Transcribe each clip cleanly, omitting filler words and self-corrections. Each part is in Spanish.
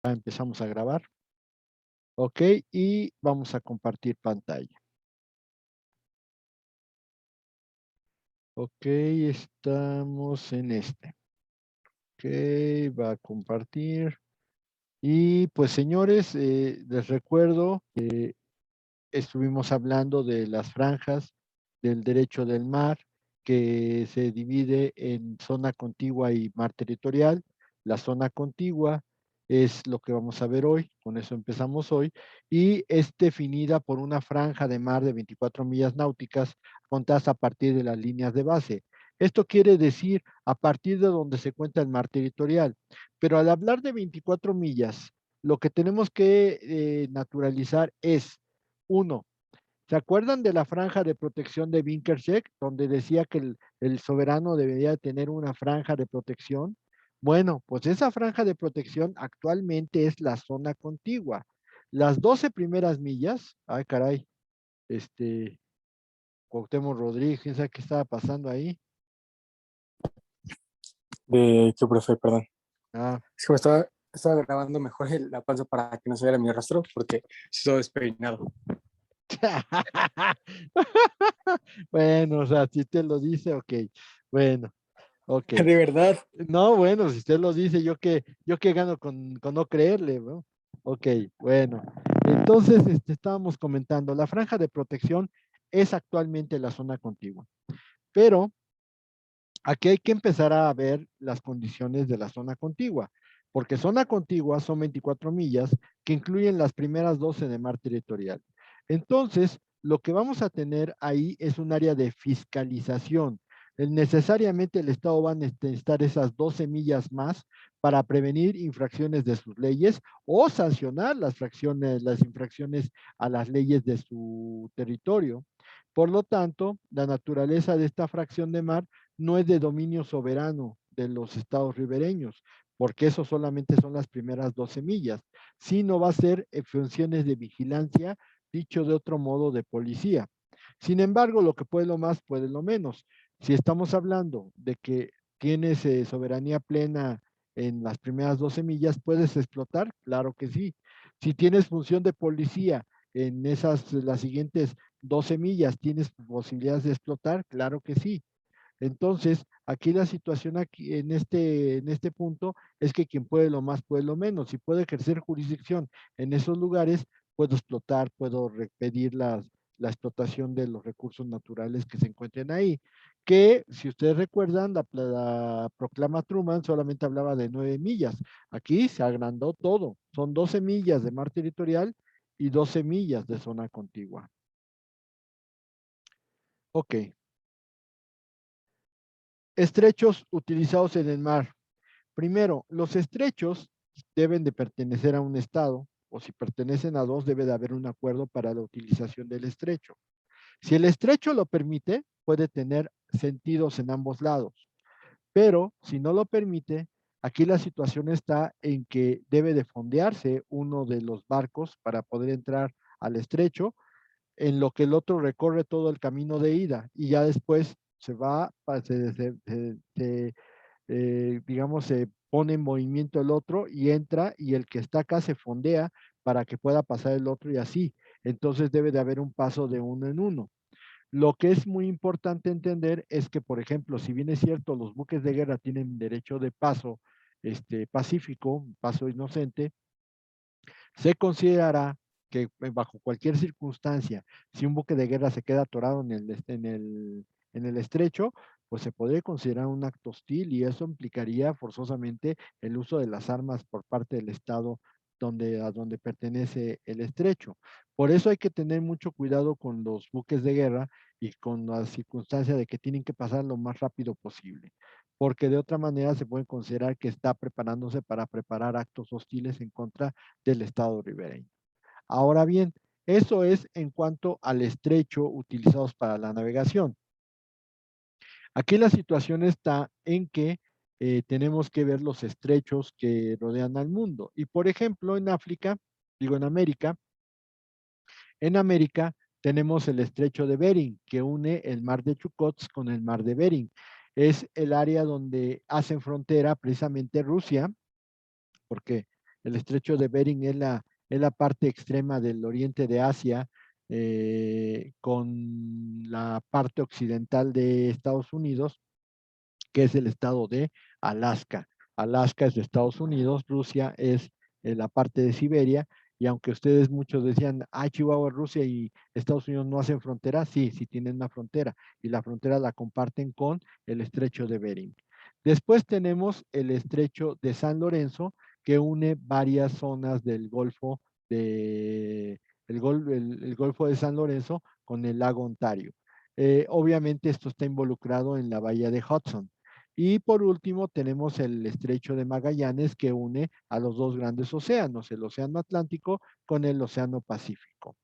Ya empezamos a grabar. Ok, y vamos a compartir pantalla. Ok, estamos en este. Ok, va a compartir. Y pues señores, les recuerdo que estuvimos hablando de las franjas del derecho del mar, que se divide en zona contigua y mar territorial. La zona contigua es lo que vamos a ver hoy, con eso empezamos hoy, y es definida por una franja de mar de 24 millas náuticas contadas a partir de las líneas de base. Esto quiere decir a partir de donde se cuenta el mar territorial. Pero al hablar de 24 millas, lo que tenemos que naturalizar es, uno, ¿se acuerdan de la franja de protección de Winkershek, donde decía que el soberano debería tener una franja de protección? Bueno, pues esa franja de protección actualmente es la zona contigua. Las 12 primeras millas, ay caray, este, Cuauhtémoc Rodríguez, quién sabe qué estaba pasando ahí. ¿De qué, profe? Perdón. Ah, Es que estaba grabando mejor la panza para que no se viera mi rastro, porque estoy despeinado. bueno, o sea, si usted lo dice, ok, bueno, ok. De verdad. No, bueno, si usted lo dice, yo que gano con no creerle, ¿no? Ok, bueno. Entonces, estábamos comentando, la franja de protección es actualmente la zona contigua, pero aquí hay que empezar a ver las condiciones de la zona contigua, porque zona contigua son 24 millas que incluyen las primeras 12 de mar territorial. Entonces, lo que vamos a tener ahí es un área de fiscalización. Necesariamente el Estado va a necesitar esas 12 millas más para prevenir infracciones de sus leyes o sancionar las infracciones a las leyes de su territorio. Por lo tanto, la naturaleza de esta fracción de mar no es de dominio soberano de los estados ribereños, porque eso solamente son las primeras 12 millas, sino va a ser funciones de vigilancia, dicho de otro modo, de policía. Sin embargo, lo que puede lo más, puede lo menos. Si estamos hablando de que tienes soberanía plena en las primeras 12 millas, ¿puedes explotar? Claro que sí. Si tienes función de policía en las siguientes 12 millas, ¿tienes posibilidades de explotar? Claro que sí. Entonces, aquí la situación aquí en este punto es que quien puede lo más puede lo menos. Si puede ejercer jurisdicción en esos lugares, puedo explotar, puedo pedir la explotación de los recursos naturales que se encuentren ahí. Que, si ustedes recuerdan, la proclama Truman solamente hablaba de 9 millas. Aquí se agrandó todo. Son 12 millas de mar territorial y 12 millas de zona contigua. Ok. Estrechos utilizados en el mar. Primero, los estrechos deben de pertenecer a un estado, o si pertenecen a dos, debe de haber un acuerdo para la utilización del estrecho. Si el estrecho lo permite, puede tener sentidos en ambos lados, pero si no lo permite, aquí la situación está en que debe de fondearse uno de los barcos para poder entrar al estrecho, en lo que el otro recorre todo el camino de ida y ya después se va, digamos, se pone en movimiento el otro y entra y el que está acá se fondea para que pueda pasar el otro y así. Entonces debe de haber un paso de uno en uno. Lo que es muy importante entender es que, por ejemplo, si bien es cierto, los buques de guerra tienen derecho de paso pacífico, paso inocente, se considerará que bajo cualquier circunstancia, si un buque de guerra se queda atorado en el estrecho, pues se podría considerar un acto hostil y eso implicaría forzosamente el uso de las armas por parte del Estado a donde pertenece el estrecho. Por eso hay que tener mucho cuidado con los buques de guerra y con la circunstancia de que tienen que pasar lo más rápido posible, porque de otra manera se puede considerar que está preparándose para preparar actos hostiles en contra del estado ribereño. Ahora bien, eso es en cuanto al estrecho utilizados para la navegación. Aquí la situación está en que tenemos que ver los estrechos que rodean al mundo. Y por ejemplo, en África, digo en América tenemos el estrecho de Bering, que une el mar de Chukotsk con el mar de Bering. Es el área donde hacen frontera precisamente Rusia, porque El estrecho de Bering es la parte extrema del oriente de Asia, con la parte occidental de Estados Unidos, que es el estado de Alaska. Alaska es de Estados Unidos, Rusia es la parte de Siberia, y aunque ustedes muchos decían, Chihuahua, Rusia y Estados Unidos no hacen frontera, sí, sí tienen una frontera, y la frontera la comparten con el estrecho de Bering. Después tenemos el estrecho de San Lorenzo, que une varias zonas del Golfo el Golfo de San Lorenzo con el lago Ontario. Obviamente esto está involucrado en la bahía de Hudson. Y por último tenemos el estrecho de Magallanes, que une a los dos grandes océanos, el océano Atlántico con el océano Pacífico.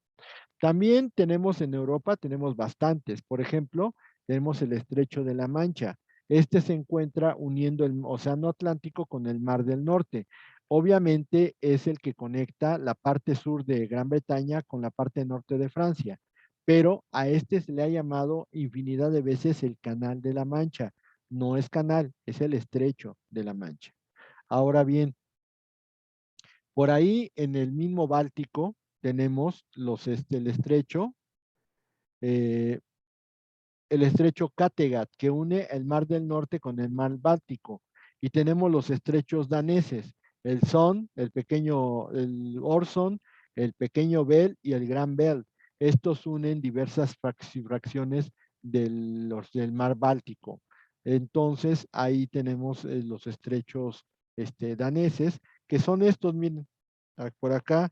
También tenemos en Europa, tenemos bastantes. Por ejemplo, tenemos el estrecho de la Mancha. Este se encuentra uniendo el océano Atlántico con el Mar del Norte. Obviamente es el que conecta la parte sur de Gran Bretaña con la parte norte de Francia, pero a este se le ha llamado infinidad de veces el Canal de la Mancha. No es canal, es el estrecho de la Mancha. Ahora bien, por ahí en el mismo Báltico tenemos eh, el estrecho Kattegat, que une el Mar del Norte con el Mar Báltico. Y tenemos los estrechos daneses, el Son, el Orson, el pequeño Bell y el Gran Bell. Estos unen diversas fracciones del Mar Báltico. Entonces, ahí tenemos los estrechos daneses, que son estos, miren, por acá,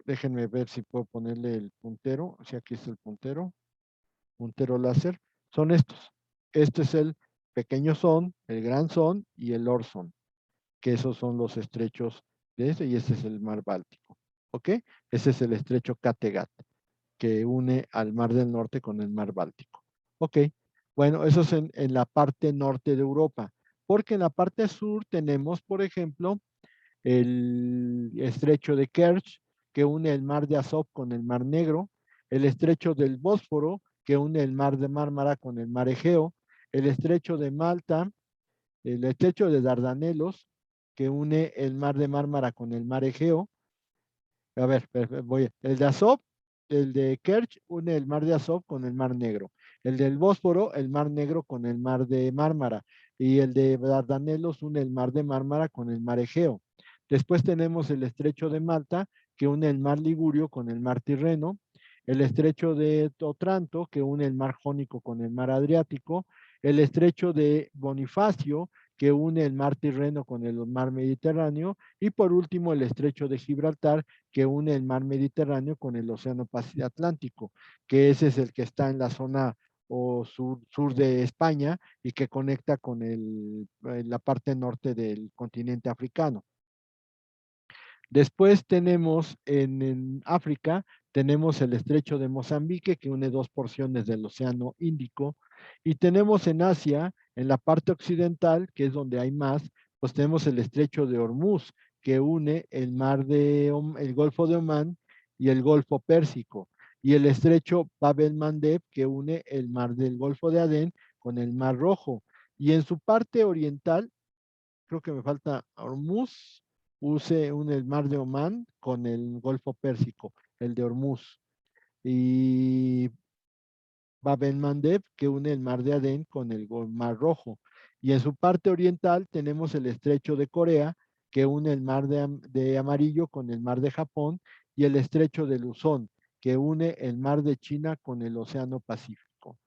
déjenme ver si puedo ponerle el puntero, si aquí está el puntero láser, son estos. Este es el pequeño Son, el gran Son y el Orson, que esos son los estrechos de ese, y ese es el mar Báltico. ¿Ok? Ese es el estrecho Kattegat, que une al mar del norte con el mar Báltico. ¿Ok? Bueno, eso es en la parte norte de Europa, porque en la parte sur tenemos, por ejemplo, el estrecho de Kerch, que une el mar de Azov con el mar Negro, el estrecho del Bósforo, que une el mar de Mármara con el mar Egeo, el estrecho de Malta, el estrecho de Dardanelos, que une el mar de Mármara con el mar Egeo. A ver, el de Azov, el de Kerch une el mar de Azov con el mar Negro. El del Bósforo, el mar Negro con el mar de Mármara. Y el de Dardanelos une el mar de Mármara con el mar Egeo. Después tenemos el estrecho de Malta, que une el mar Ligurio con el mar Tirreno. El estrecho de Otranto, que une el mar Jónico con el mar Adriático. El estrecho de Bonifacio, que une el mar Tirreno con el mar Mediterráneo. Y por último, el estrecho de Gibraltar, que une el mar Mediterráneo con el océano Atlántico, que ese es el que está en la zona sur de España y que conecta con la parte norte del continente africano. Después tenemos en África, tenemos el estrecho de Mozambique, que une dos porciones del océano Índico, y tenemos en Asia, en la parte occidental, que es donde hay más, pues tenemos el estrecho de Hormuz, que une el Golfo de Omán y el Golfo Pérsico, y el estrecho Bab el-Mandeb, que une el mar del Golfo de Adén con el Mar Rojo. Y en su parte oriental, creo que me falta Hormuz, el mar de Omán con el Golfo Pérsico, el de Hormuz. Y Bab el-Mandeb, que une el mar de Adén con el Mar Rojo. Y en su parte oriental tenemos el estrecho de Corea, que une el mar de Amarillo con el mar de Japón, y el estrecho de Luzón, que une el mar de China con el Océano Pacífico.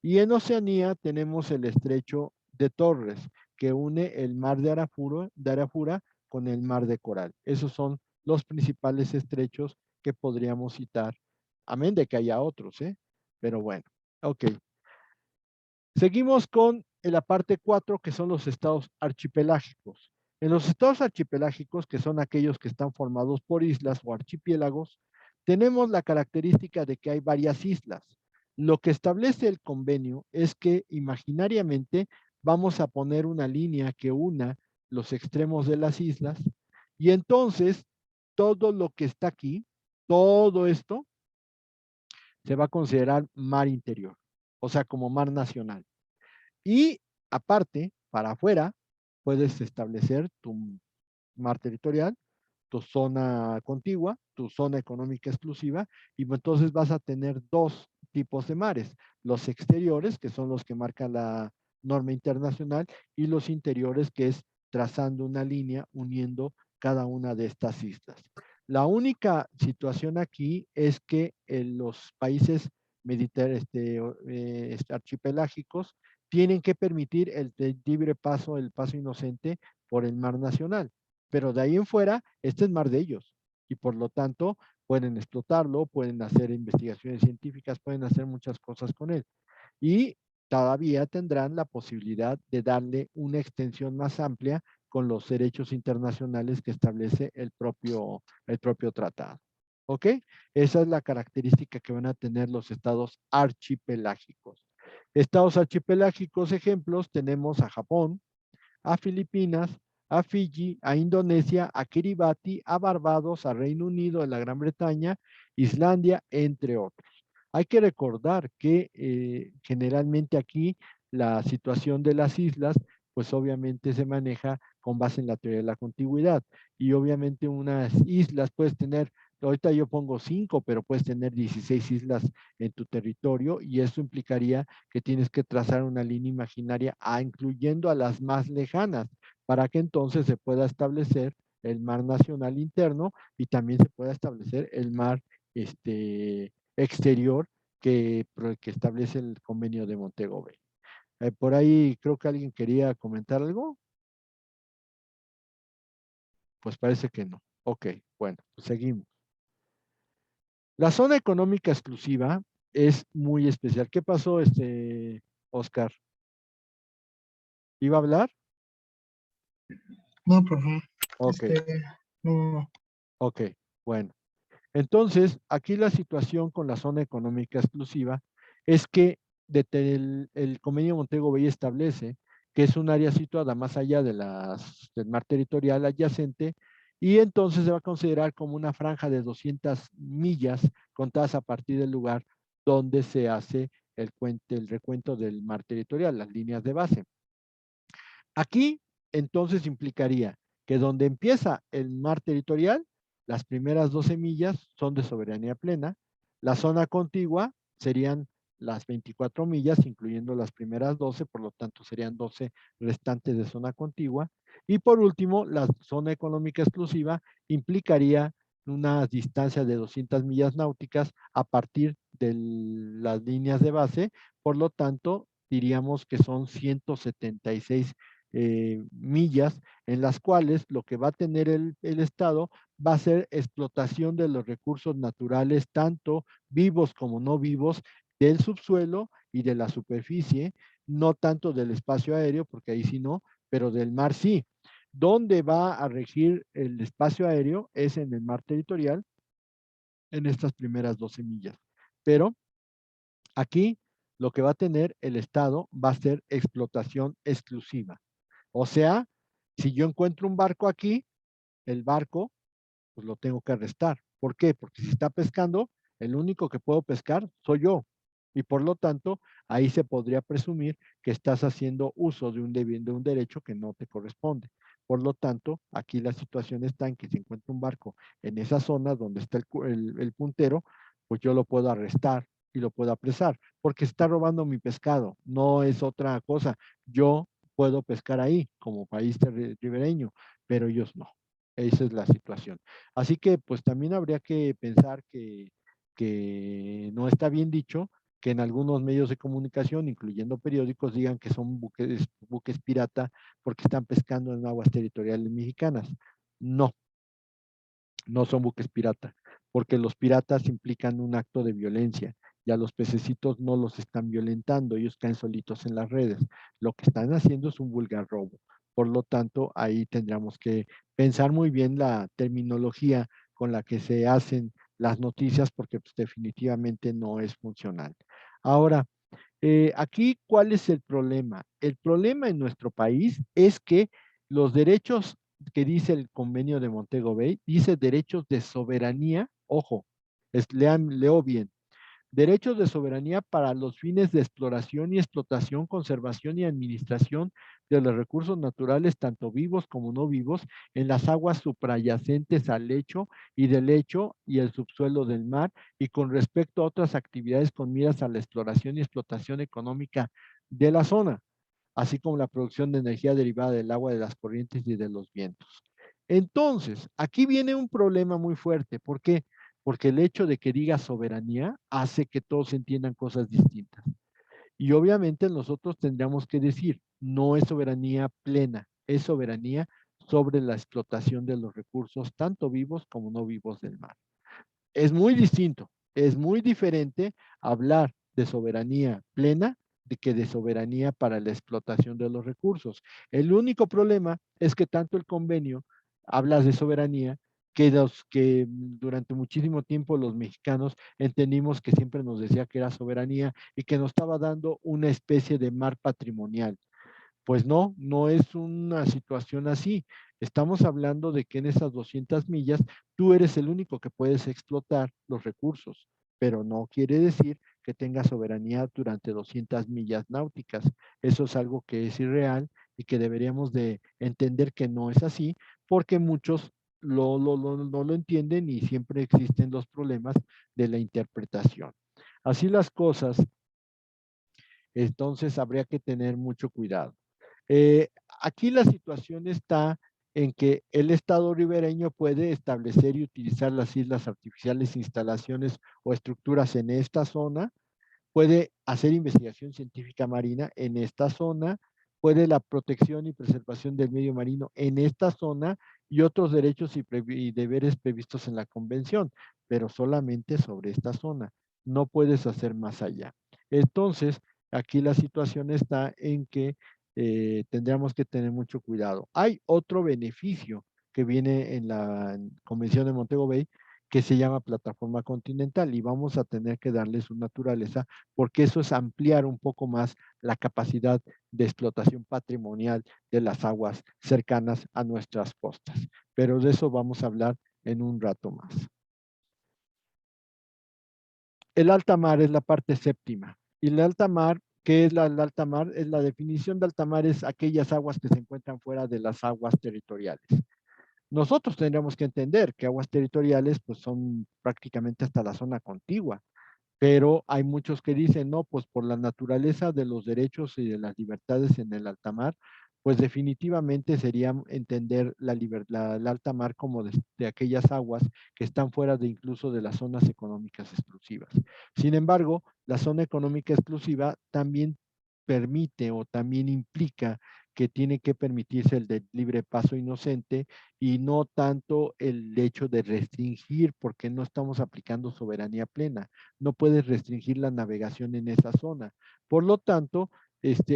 Y en Oceanía tenemos el estrecho de Torres, que une el mar de Arafura con el mar de Coral. Esos son los principales estrechos que podríamos citar, amén de que haya otros, ¿eh? Pero bueno, ok. Seguimos con la parte 4, que son los estados archipelágicos. En los estados archipelágicos, que son aquellos que están formados por islas o archipiélagos, tenemos la característica de que hay varias islas. Lo que establece el convenio es que imaginariamente vamos a poner una línea que una los extremos de las islas, y entonces todo lo que está aquí, todo esto, se va a considerar mar interior, o sea, como mar nacional. Y aparte, para afuera, puedes establecer tu mar territorial, tu zona contigua, tu zona económica exclusiva, y entonces vas a tener dos tipos de mares, los exteriores, que son los que marca la norma internacional, y los interiores, que es trazando una línea uniendo cada una de estas islas. La única situación aquí es que en los países archipelágicos tienen que permitir el libre paso, el paso inocente por el mar nacional. Pero de ahí en fuera, este es mar de ellos. Y por lo tanto, pueden explotarlo, pueden hacer investigaciones científicas, pueden hacer muchas cosas con él. Y todavía tendrán la posibilidad de darle una extensión más amplia con los derechos internacionales que establece el propio tratado. ¿Ok? Esa es la característica que van a tener los estados archipelágicos. Estados archipelágicos, ejemplos, tenemos a Japón, a Filipinas, a Fiji, a Indonesia, a Kiribati, a Barbados, a Reino Unido, a la Gran Bretaña, Islandia, entre otros. Hay que recordar que generalmente aquí la situación de las islas, pues obviamente se maneja con base en la teoría de la contigüidad. Y obviamente unas islas puedes tener, ahorita yo pongo 5, pero puedes tener 16 islas en tu territorio y eso implicaría que tienes que trazar una línea imaginaria, incluyendo a las más lejanas, para que entonces se pueda establecer el mar nacional interno y también se pueda establecer el mar exterior que establece el convenio de Montego Bay. Por ahí creo que alguien quería comentar algo. Pues parece que no. Ok, bueno, pues seguimos. La zona económica exclusiva es muy especial. ¿Qué pasó, Oscar? ¿Iba a hablar? No, profe. Ok, No. ok, bueno. Entonces, aquí la situación con la zona económica exclusiva es que el convenio Montego Bay establece que es un área situada más allá del mar territorial adyacente y entonces se va a considerar como una franja de 200 millas contadas a partir del lugar donde se hace el recuento del mar territorial, las líneas de base. Aquí, entonces, implicaría que donde empieza el mar territorial, las primeras 12 millas son de soberanía plena, la zona contigua serían las 24 millas, incluyendo las primeras 12, por lo tanto serían 12 restantes de zona contigua, y por último, la zona económica exclusiva implicaría una distancia de 200 millas náuticas a partir de las líneas de base, por lo tanto, diríamos que son 176 millas en las cuales lo que va a tener el Estado va a ser explotación de los recursos naturales, tanto vivos como no vivos, del subsuelo y de la superficie, no tanto del espacio aéreo, porque ahí sí no, pero del mar sí. ¿Dónde va a regir el espacio aéreo? Es en el mar territorial, en estas primeras 12 millas. Pero aquí lo que va a tener el Estado va a ser explotación exclusiva. O sea, si yo encuentro un barco aquí, el barco, pues lo tengo que arrestar. ¿Por qué? Porque si está pescando, el único que puedo pescar soy yo. Y por lo tanto, ahí se podría presumir que estás haciendo uso de un derecho que no te corresponde. Por lo tanto, aquí la situación está en que si encuentro un barco en esa zona donde está el puntero, pues yo lo puedo arrestar y lo puedo apresar, porque está robando mi pescado, no es otra cosa. Yo puedo pescar ahí como país ribereño, pero ellos no. Esa es la situación. Así que pues también habría que pensar que no está bien dicho que en algunos medios de comunicación, incluyendo periódicos, digan que son buques pirata porque están pescando en aguas territoriales mexicanas. No, no son buques pirata, porque los piratas implican un acto de violencia y a los pececitos no los están violentando, ellos caen solitos en las redes. Lo que están haciendo es un vulgar robo. Por lo tanto, ahí tendríamos que pensar muy bien la terminología con la que se hacen las noticias, porque pues, definitivamente no es funcional. Ahora, aquí, ¿cuál es el problema? El problema en nuestro país es que los derechos que dice el convenio de Montego Bay, dice derechos de soberanía, ojo, leo bien, derechos de soberanía para los fines de exploración y explotación, conservación y administración de los recursos naturales, tanto vivos como no vivos, en las aguas suprayacentes al lecho y del lecho y el subsuelo del mar, y con respecto a otras actividades con miras a la exploración y explotación económica de la zona, así como la producción de energía derivada del agua, de las corrientes y de los vientos. Entonces, aquí viene un problema muy fuerte. ¿Por qué? Porque el hecho de que diga soberanía hace que todos entiendan cosas distintas. Y obviamente nosotros tendríamos que decir, no es soberanía plena, es soberanía sobre la explotación de los recursos, tanto vivos como no vivos del mar. Es muy distinto, es muy diferente hablar de soberanía plena de que de soberanía para la explotación de los recursos. El único problema es que tanto el convenio habla de soberanía que los que durante muchísimo tiempo los mexicanos entendimos que siempre nos decía que era soberanía y que nos estaba dando una especie de mar patrimonial. Pues no, no es una situación así. Estamos hablando de que en esas 200 millas tú eres el único que puedes explotar los recursos, pero no quiere decir que tengas soberanía durante 200 millas náuticas. Eso es algo que es irreal y que deberíamos de entender que no es así, porque muchos no lo entienden y siempre existen los problemas de la interpretación. Así las cosas, entonces habría que tener mucho cuidado. Eh, Aquí la situación está en que el Estado ribereño puede establecer y utilizar las islas artificiales, instalaciones o estructuras en esta zona, puede hacer investigación científica marina en esta zona, puede la protección y preservación del medio marino en esta zona y otros derechos y deberes previstos en la convención, pero solamente sobre esta zona. No puedes hacer más allá. Entonces, aquí la situación está en que tendríamos que tener mucho cuidado. Hay otro beneficio que viene en la Convención de Montego Bay que se llama plataforma continental y vamos a tener que darle su naturaleza porque eso es ampliar un poco más la capacidad de explotación patrimonial de las aguas cercanas a nuestras costas. Pero de eso vamos a hablar en un rato más. El alta mar es la parte séptima. Y el alta mar, ¿qué es el alta mar? Es la definición de alta mar, es aquellas aguas que se encuentran fuera de las aguas territoriales. Nosotros tendríamos que entender que aguas territoriales pues son prácticamente hasta la zona contigua, pero hay muchos que dicen, no, pues por la naturaleza de los derechos y de las libertades en el alta mar, pues definitivamente sería entender el alta mar como de aquellas aguas que están fuera de incluso de las zonas económicas exclusivas. Sin embargo, la zona económica exclusiva también permite o también implica que tiene que permitirse el de libre paso inocente y no tanto el hecho de restringir, porque no estamos aplicando soberanía plena. No puedes restringir la navegación en esa zona. Por lo tanto,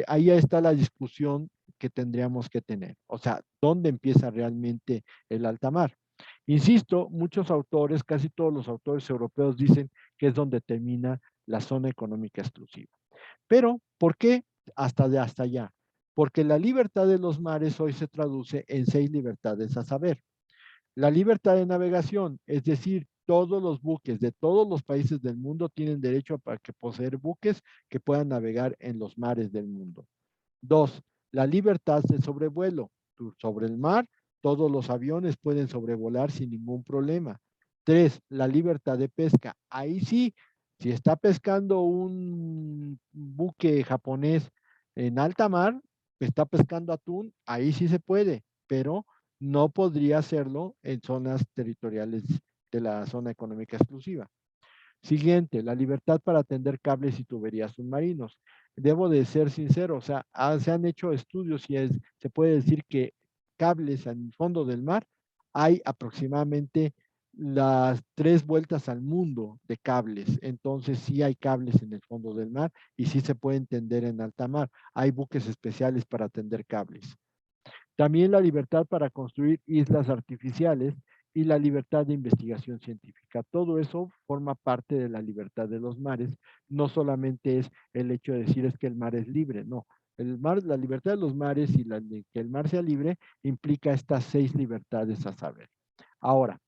ahí está la discusión que tendríamos que tener. O sea, ¿dónde empieza realmente el alta mar? Insisto, muchos autores, casi todos los autores europeos dicen que es donde termina la zona económica exclusiva. Pero, ¿por qué hasta allá? Porque la libertad de los mares hoy se traduce en 6 libertades a saber. La libertad de navegación, es decir, todos los buques de todos los países del mundo tienen derecho a que poseer buques que puedan navegar en los mares del mundo. 2, la libertad de sobrevuelo. Sobre el mar, todos los aviones pueden sobrevolar sin ningún problema. 3, la libertad de pesca. Ahí sí, si está pescando un buque japonés en alta mar, está pescando atún, ahí sí se puede, pero no podría hacerlo en zonas territoriales de la zona económica exclusiva. Siguiente, la libertad para tender cables y tuberías submarinos. Debo de ser sincero, o sea, se han hecho estudios y se puede decir que cables en el fondo del mar hay aproximadamente las 3 vueltas al mundo de cables. Entonces sí hay cables en el fondo del mar y sí se puede tender en alta mar. Hay buques especiales para tender cables. También la libertad para construir islas artificiales y la libertad de investigación científica. Todo eso forma parte de la libertad de los mares. No solamente es el hecho de decir es que el mar es libre, no. El mar, la libertad de los mares y de que el mar sea libre implica estas 6 libertades a saber. Ahora,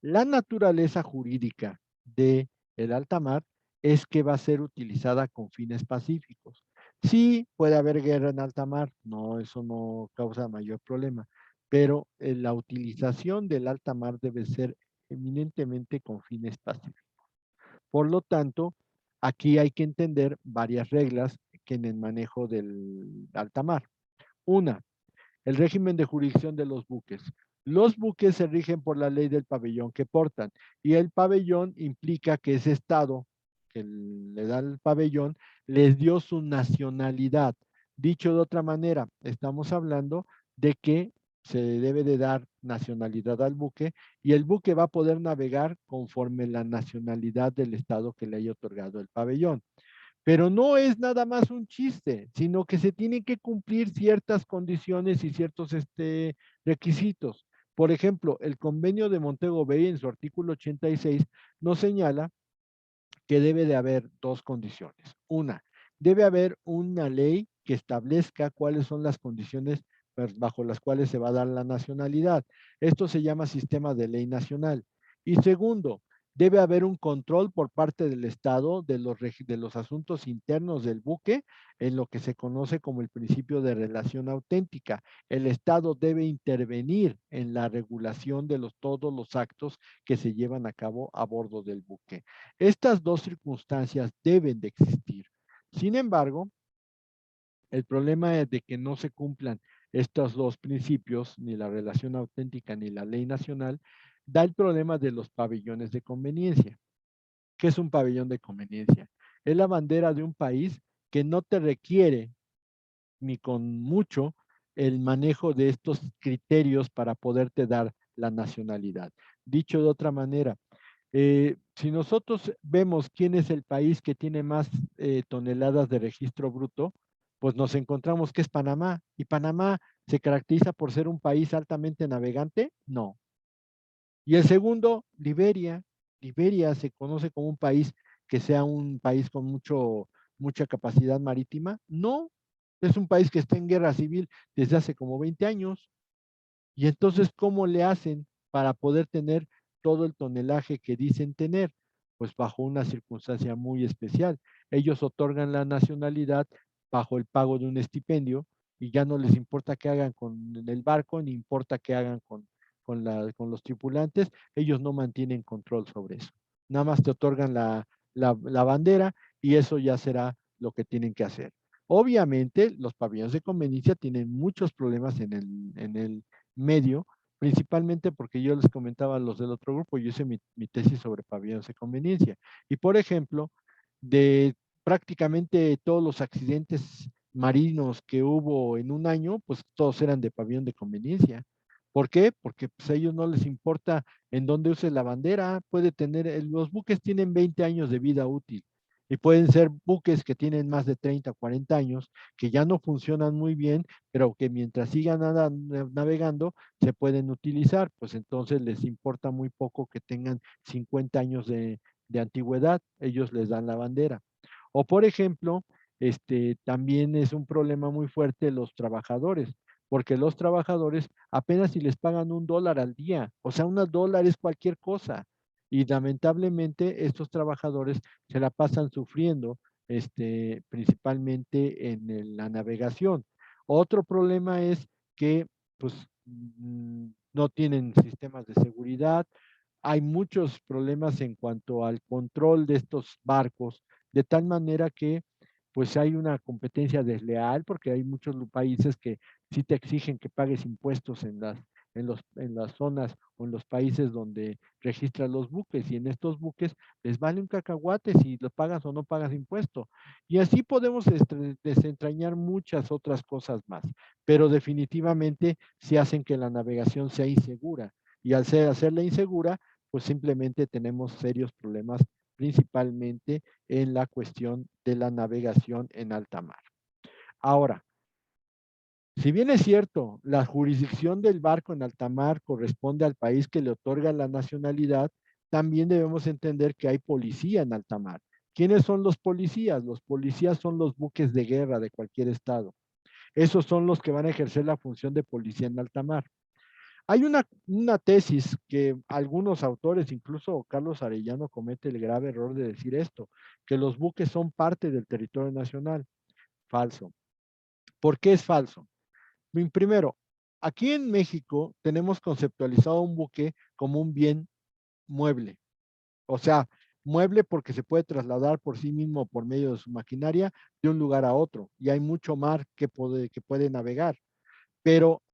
la naturaleza jurídica de el alta mar es que va a ser utilizada con fines pacíficos. Sí, puede haber guerra en alta mar, no, eso no causa mayor problema, pero la utilización del alta mar debe ser eminentemente con fines pacíficos. Por lo tanto, aquí hay que entender varias reglas que en el manejo del alta mar. Una, el régimen de jurisdicción de los buques. Los buques se rigen por la ley del pabellón que portan y el pabellón implica que ese estado que le da el pabellón les dio su nacionalidad. Dicho de otra manera, estamos hablando de que se debe de dar nacionalidad al buque y el buque va a poder navegar conforme la nacionalidad del estado que le haya otorgado el pabellón. Pero no es nada más un chiste, sino que se tienen que cumplir ciertas condiciones y ciertos requisitos. Por ejemplo, el convenio de Montego Bay en su artículo 86 nos señala que debe de haber dos condiciones. Una, debe haber una ley que establezca cuáles son las condiciones bajo las cuales se va a dar la nacionalidad. Esto se llama sistema de ley nacional. Y segundo, debe haber un control por parte del Estado de los asuntos internos del buque en lo que se conoce como el principio de relación auténtica. El Estado debe intervenir en la regulación de todos los actos que se llevan a cabo a bordo del buque. Estas dos circunstancias deben de existir. Sin embargo, el problema es de que no se cumplan estos dos principios, ni la relación auténtica ni la ley nacional, da el problema de los pabellones de conveniencia. ¿Qué es un pabellón de conveniencia? Es la bandera de un país que no te requiere ni con mucho el manejo de estos criterios para poderte dar la nacionalidad. Dicho de otra manera, si nosotros vemos quién es el país que tiene más toneladas de registro bruto, pues nos encontramos que es Panamá. ¿Y Panamá se caracteriza por ser un país altamente navegante? No. Y el segundo, Liberia. Liberia se conoce como un país que sea un país con mucha capacidad marítima. No, es un país que está en guerra civil desde hace como 20 años. Y entonces, ¿cómo le hacen para poder tener todo el tonelaje que dicen tener? Pues bajo una circunstancia muy especial. Ellos otorgan la nacionalidad bajo el pago de un estipendio y ya no les importa qué hagan con el barco, ni importa qué hagan con los tripulantes, ellos no mantienen control sobre eso. Nada más te otorgan la bandera y eso ya será lo que tienen que hacer. Obviamente, los pabellones de conveniencia tienen muchos problemas en el medio, principalmente porque yo les comentaba a los del otro grupo, yo hice mi tesis sobre pabellones de conveniencia. Y por ejemplo, de prácticamente todos los accidentes marinos que hubo en un año, pues todos eran de pabellón de conveniencia. ¿Por qué? Porque pues, a ellos no les importa en dónde uses la bandera, puede tener, los buques tienen 20 años de vida útil y pueden ser buques que tienen más de 30, 40 años, que ya no funcionan muy bien, pero que mientras sigan navegando se pueden utilizar, pues entonces les importa muy poco que tengan 50 años de antigüedad, ellos les dan la bandera. O por ejemplo, también es un problema muy fuerte los trabajadores, porque los trabajadores apenas si les pagan $1 al día, o sea, $1 es cualquier cosa. Y lamentablemente estos trabajadores se la pasan sufriendo, principalmente en la navegación. Otro problema es que, pues, no tienen sistemas de seguridad. Hay muchos problemas en cuanto al control de estos barcos, de tal manera que pues hay una competencia desleal porque hay muchos países que sí te exigen que pagues impuestos en las zonas o en los países donde registran los buques y en estos buques les vale un cacahuate si lo pagas o no pagas impuesto. Y así podemos desentrañar muchas otras cosas más, pero definitivamente sí hacen que la navegación sea insegura y al hacerla insegura, pues simplemente tenemos serios problemas principalmente en la cuestión de la navegación en alta mar. Ahora, si bien es cierto, la jurisdicción del barco en alta mar corresponde al país que le otorga la nacionalidad, también debemos entender que hay policía en alta mar. ¿Quiénes son los policías? Los policías son los buques de guerra de cualquier estado. Esos son los que van a ejercer la función de policía en alta mar. Hay una tesis que algunos autores, incluso Carlos Arellano, comete el grave error de decir esto, que los buques son parte del territorio nacional. Falso. ¿Por qué es falso? Primero, aquí en México tenemos conceptualizado un buque como un bien mueble. O sea, mueble porque se puede trasladar por sí mismo por medio de su maquinaria de un lugar a otro. Y hay mucho mar que puede navegar. Pero